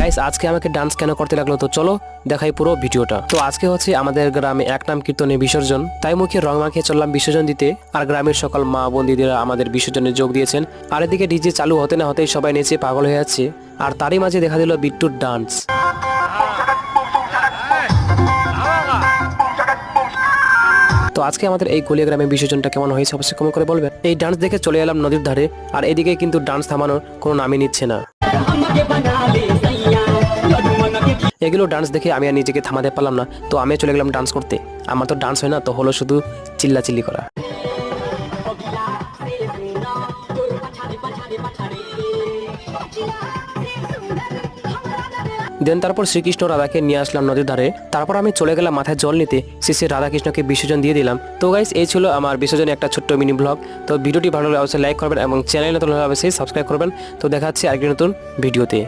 Guys আজকে আমাকে dance কেন করতে লাগলো, তো চলো দেখাই পুরো ভিডিওটা। তো আজকে হচ্ছে আমাদের গ্রামে এক নাম কীর্তনে বিসর্জন, তাই মুখে রং মাখিয়ে চললাম বিসর্জন দিতে। আর গ্রামের সকল মা বন্দিরা আমাদের বিসর্জনে যোগ দিয়েছেন। আর এদিকে ডিজে চালু হতে না হতেই সবাই নেচে পাগল হয়ে যাচ্ছে। আর তারই মাঝে দেখা দিল বিট্টুর ডান্স। তো আজকে আমাদের এই গলিয়া গ্রামের বিসর্জনটা কেমন হয়েছে অবশ্যই কমেন্ট করে বলবেন। এই ডান্স দেখে চলে এলাম নদীর ধারে, আর এদিকে কিন্তু ডান্স থামানোর কোনো নামই নিচ্ছে না। এগুলো ডান্স দেখে আমি আর নিজেকে থামাতে পারলাম না, তো আমি চলে গেলাম ডান্স করতে। আমার তো ডান্স হয় না, তো হলো শুধু চিল্লাচিল্লি করা। দেন তারপর শ্রীকৃষ্ণ রাধাকে নিয়ে আসলাম নদীর ধারে। তারপর আমি চলে গেলাম মাথায় জল নিতে, শেষে রাধাকৃষ্ণকে বিসর্জন দিয়ে দিলাম। তো গাইস এই ছিল আমার বিসর্জনে একটা ছোট্ট মিনি ব্লগ। তো ভিডিওটি ভালো লাগলে অবশ্যই লাইক করবেন এবং চ্যানেলে নতুন হলে অবশ্যই সাবস্ক্রাইব করবেন। তো দেখা হচ্ছে আরেকটি নতুন ভিডিওতে।